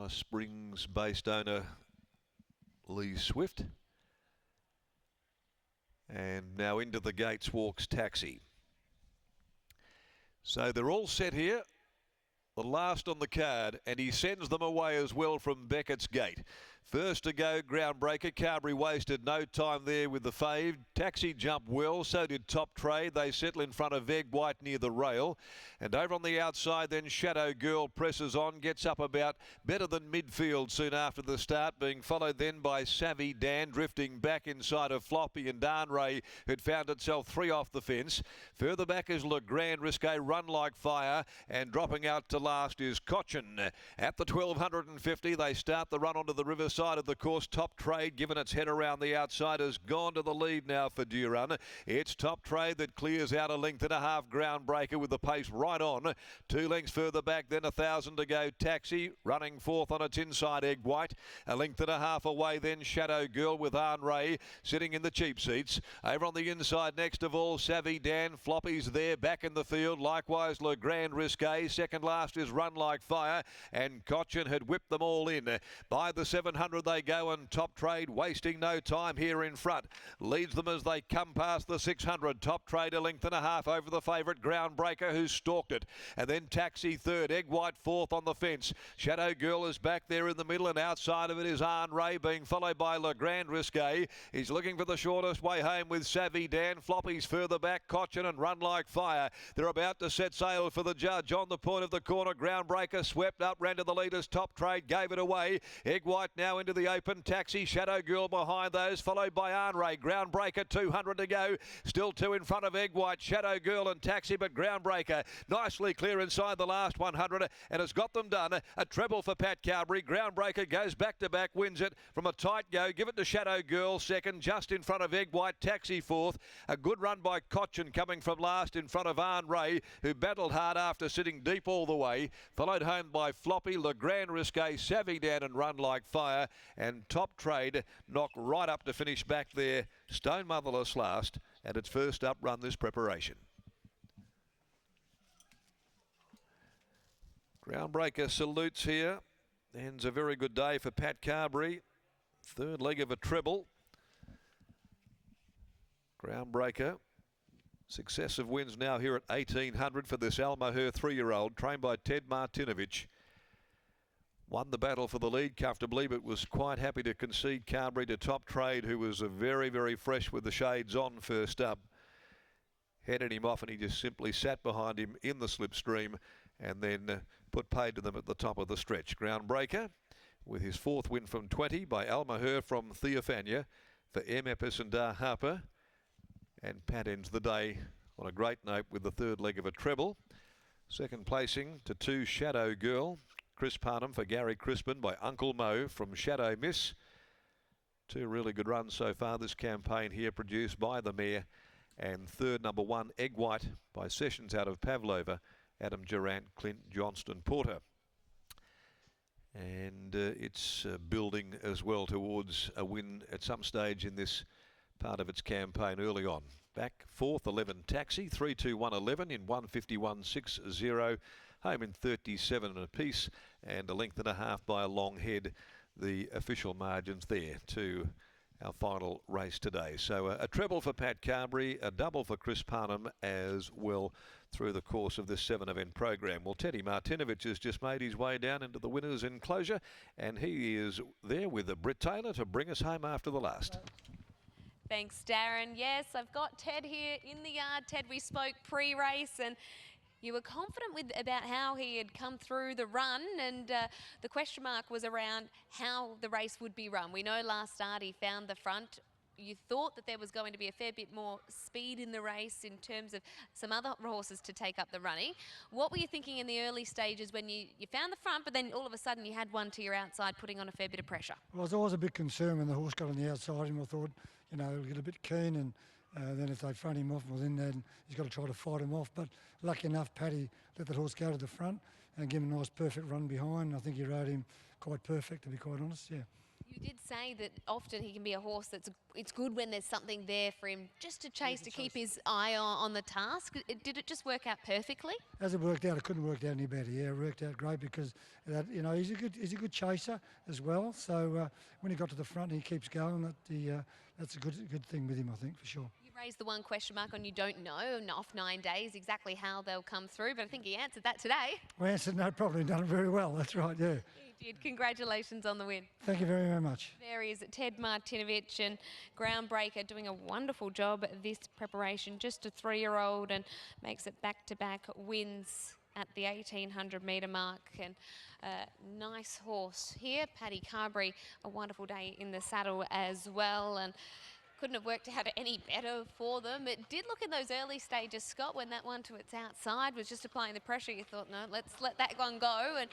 Alice Springs-based owner Lee Swift. And now into the gates walks Taxi. So they're all set here. The last on the card, and he sends them away as well from Beckett's gate. First to go, Groundbreaker. Carberry wasted no time there with the fave. Taxi jumped well, so did Top Trade. They settle in front of Egg White near the rail. And over on the outside, then Shadow Girl presses on, gets up about better than midfield soon after the start, being followed then by Savvy Dan, drifting back inside of Floppy and Darnray, who'd found itself 3 off the fence. Further back is Le Grand Risque, Run Like Fire, and dropping out to last is Cochin. At the 1250, they start the run onto the riverside of the course. Top Trade, given its head around the outside, has gone to the lead now for Durun. It's Top Trade that clears out a length and a half. Groundbreaker with the pace right on. 2 lengths further back, then 1,000 to go. Taxi running fourth on its inside. Egg White a length and a half away, then Shadow Girl with Arn Ray sitting in the cheap seats. Over on the inside, next of all, Savvy Dan. Floppy's there back in the field. Likewise, Le Grand Risque. Second last is Run Like Fire, and Cochin had whipped them all in. By the 700 they go, and Top Trade wasting no time here in front. Leads them as they come past the 600. Top Trade a length and a half over the favourite Groundbreaker, who stalked it. And then Taxi third. Egg White fourth on the fence. Shadow Girl is back there in the middle, and outside of it is Arn Ray, being followed by Le Grand Risque. He's looking for the shortest way home with Savvy Dan. Floppy's further back. Cochin and Run Like Fire. They're about to set sail for the judge on the point of the corner. Groundbreaker swept up, ran to the leaders. Top Trade gave it away. Egg White now into the open. Taxi, Shadow Girl behind those, followed by Arn Ray. Groundbreaker 200 to go. Still 2 in front of Egg White, Shadow Girl and Taxi, but Groundbreaker nicely clear inside the last 100 and has got them done. A treble for Pat Carberry. Groundbreaker goes back to back, wins it from a tight go. Give it to Shadow Girl second, just in front of Egg White. Taxi fourth. A good run by Cochin coming from last in front of Arn Ray, who battled hard after sitting deep all the way. Followed home by Floppy, Le Grand Risque, Savvy Dan and Run Like Fire. And Top Trade knocked right up to finish back there, stone motherless last, at its first up run this preparation. Groundbreaker salutes here. Ends a very good day for Pat Carberry. Third leg of a treble. Groundbreaker. Successive wins now here at 1800 for this Almaher 3-year-old, trained by Ted Martinovich. Won the battle for the lead comfortably, but was quite happy to concede Carberry to Top Trade, who was very, very fresh with the shades on first up. Headed him off, and he just simply sat behind him in the slipstream and then put paid to them at the top of the stretch. Groundbreaker with his 4th win from 20 by Almaher from Theophania for M. Epis and Dar Harper. And Pat ends the day on a great note with the 3rd leg of a treble. Second placing to 2 Shadow Girl. Chris Parnham for Gary Crispin by Uncle Mo from Shadow Miss. 2 really good runs so far this campaign here, produced by the mare. And third, number 1, Egg White by Sessions out of Pavlova, Adam Durant, Clint Johnston Porter. And it's building as well towards a win at some stage in this part of its campaign early on. Back 4th, 11 Taxi, 3-2-1-11 in 151.60. Home in 37 and a piece, and a length and a half by a long head. The official margins there to our final race today. So a treble for Pat Carberry, a double for Chris Parnham as well through the course of this 7-event program. Well, Teddy Martinovich has just made his way down into the winner's enclosure, and he is there with Britt Taylor to bring us home after the last. Thanks, Darren. Yes, I've got Ted here in the yard. Ted, we spoke pre-race, and you were confident about how he had come through the run, and the question mark was around how the race would be run. We know last start he found the front. You thought that there was going to be a fair bit more speed in the race in terms of some other horses to take up the running. What were you thinking in the early stages when you found the front, but then all of a sudden you had one to your outside putting on a fair bit of pressure? Well, I was always a bit concerned when the horse got on the outside, and I thought, you know, he'll get a bit keen, and then if they front him off, well, then he's got to try to fight him off. But lucky enough, Paddy let the horse go to the front and give him a nice perfect run behind. I think he rode him quite perfect, to be quite honest, yeah. You did say that often he can be a horse it's good when there's something there for him just to chase, to keep his eye on the task. Did it just work out perfectly? As it worked out, it couldn't work out any better. Yeah, it worked out great because that, you know, he's a good chaser as well. So when he got to the front, and he keeps going. That's a good thing with him, I think, for sure. You raised the one question mark on you don't know off 9 days exactly how they'll come through, but I think he answered that today. Well, answered no problem. Done it very well. That's right. Yeah. He did. Congratulations on the win. Thank you very, very much. There is Ted Martinovich, and Groundbreaker doing a wonderful job at this preparation. Just a 3-year-old, and makes it back-to-back wins at the 1800 metre mark. And nice horse here, Paddy Carberry, a wonderful day in the saddle as well, and couldn't have worked out any better for them. It did look in those early stages, Scott, when that one to its outside was just applying the pressure. You thought, no, let's let that one go. And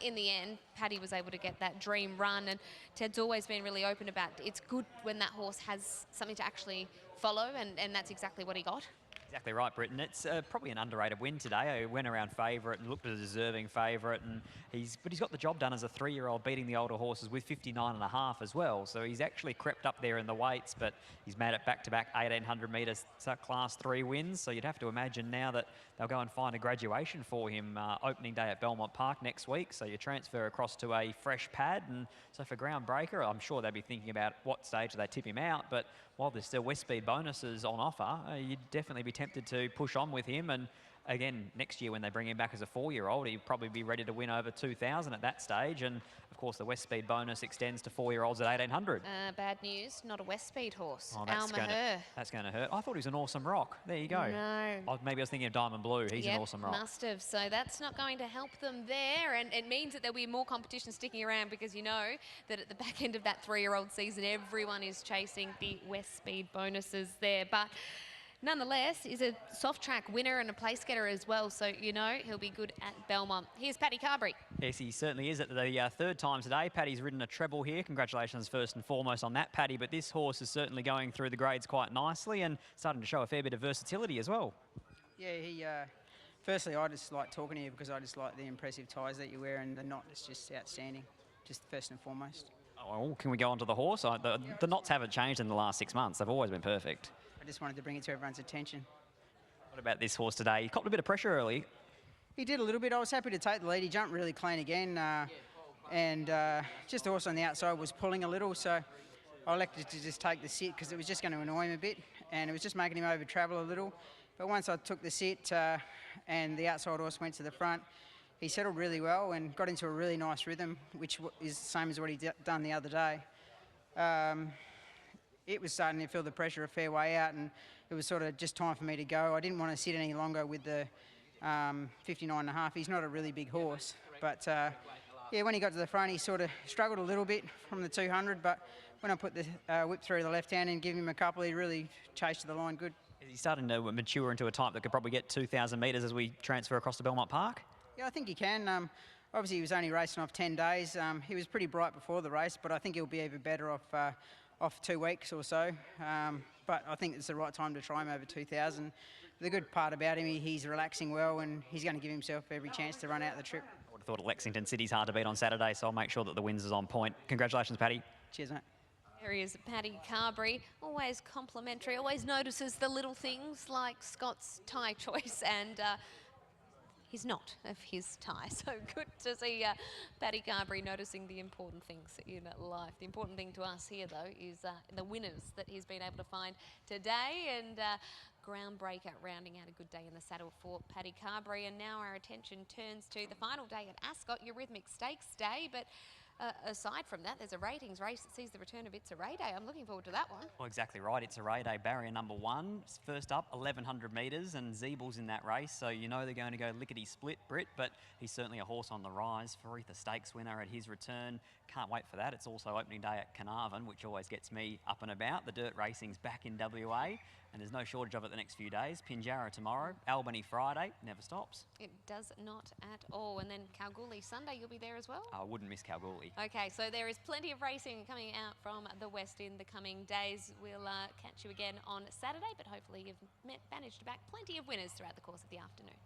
in the end, Paddy was able to get that dream run. And Ted's always been really open about it's good when that horse has something to actually follow, and that's exactly what he got. Exactly right, Britton. It's probably an underrated win today. He went around favourite and looked a deserving favourite, and he's got the job done as a 3-year-old, beating the older horses with 59.5 as well. So he's actually crept up there in the weights, but he's made it back-to-back 1800 metres Class 3 wins. So you'd have to imagine now that they'll go and find a graduation for him opening day at Belmont Park next week. So you transfer across to a fresh pad, and so for Groundbreaker, I'm sure they'll be thinking about what stage they tip him out. But while there's still West Speed bonuses on offer, you'd definitely be tempted to push on with him. And again, next year when they bring him back as a 4-year-old, he'll probably be ready to win over 2,000 at that stage. And of course, the West Speed bonus extends to 4-year-olds at 1,800. Bad news, not a West Speed horse. Oh, that's going to hurt. I thought he was an Awesome Rock. There you go. No. Maybe I was thinking of Diamond Blue. He's an Awesome Rock. Must have. So that's not going to help them there, and it means that there'll be more competition sticking around, because you know that at the back end of that 3-year-old season, everyone is chasing the West Speed bonuses there. But nonetheless, he's a soft track winner and a place getter as well, so you know he'll be good at Belmont. Here's Paddy Carberry. Yes, he certainly is at the third time today. Paddy's ridden a treble here. Congratulations first and foremost on that, Paddy. But this horse is certainly going through the grades quite nicely and starting to show a fair bit of versatility as well. Yeah, he. Firstly, I just like talking to you because I just like the impressive ties that you wear, and the knot is just outstanding, just first and foremost. Oh, can we go on to the horse? The knots haven't changed in the last 6 months. They've always been perfect. I just wanted to bring it to everyone's attention. What about this horse today? He copped a bit of pressure early. He did a little bit. I was happy to take the lead. He jumped really clean again, and just the horse on the outside was pulling a little, so I elected to just take the sit because it was just going to annoy him a bit, and it was just making him over travel a little. But once I took the sit and the outside horse went to the front, he settled really well and got into a really nice rhythm, which is the same as what he done the other day. It was starting to feel the pressure a fair way out, and it was sort of just time for me to go. I didn't want to sit any longer with the 59.5. He's not a really big horse, but yeah, when he got to the front, he sort of struggled a little bit from the 200, but when I put the whip through the left hand and give him a couple, he really chased to the line good. Is he starting to mature into a type that could probably get 2,000 metres as we transfer across to Belmont Park? Yeah, I think he can. Obviously, he was only racing off 10 days. He was pretty bright before the race, but I think he'll be even better off 2 weeks or so. But I think it's the right time to try him over 2,000. The good part about him, he's relaxing well, and he's going to give himself every chance to run out the trip. I would have thought Lexington City's hard to beat on Saturday, so I'll make sure that the wins is on point. Congratulations, Paddy. Cheers, mate. There he is, Paddy Carberry, always complimentary, always notices the little things like Scott's tie choice, and he's not of his tie. So good to see Paddy Carberry noticing the important things in life. The important thing to us here, though, is the winners that he's been able to find today, and Groundbreaker rounding out a good day in the saddle for Paddy Carberry. And now our attention turns to the final day at Ascot, your Rhythmic Stakes Day. But aside from that, there's a ratings race that sees the return of It's a Ray Day. I'm looking forward to that one. Well, exactly right. It's a Ray Day, barrier number 1. First up, 1,100 metres, and Zeebel's in that race, so you know they're going to go lickety-split, Brit, but he's certainly a horse on the rise. Faritha Stakes winner at his return. Can't wait for that. It's also opening day at Carnarvon, which always gets me up and about. The dirt racing's back in WA, and there's no shortage of it the next few days. Pinjarra tomorrow, Albany Friday, never stops. It does not at all. And then Kalgoorlie Sunday, you'll be there as well? I wouldn't miss Kalgoorlie. Okay, so there is plenty of racing coming out from the West in the coming days. We'll catch you again on Saturday, but hopefully you've managed to back plenty of winners throughout the course of the afternoon.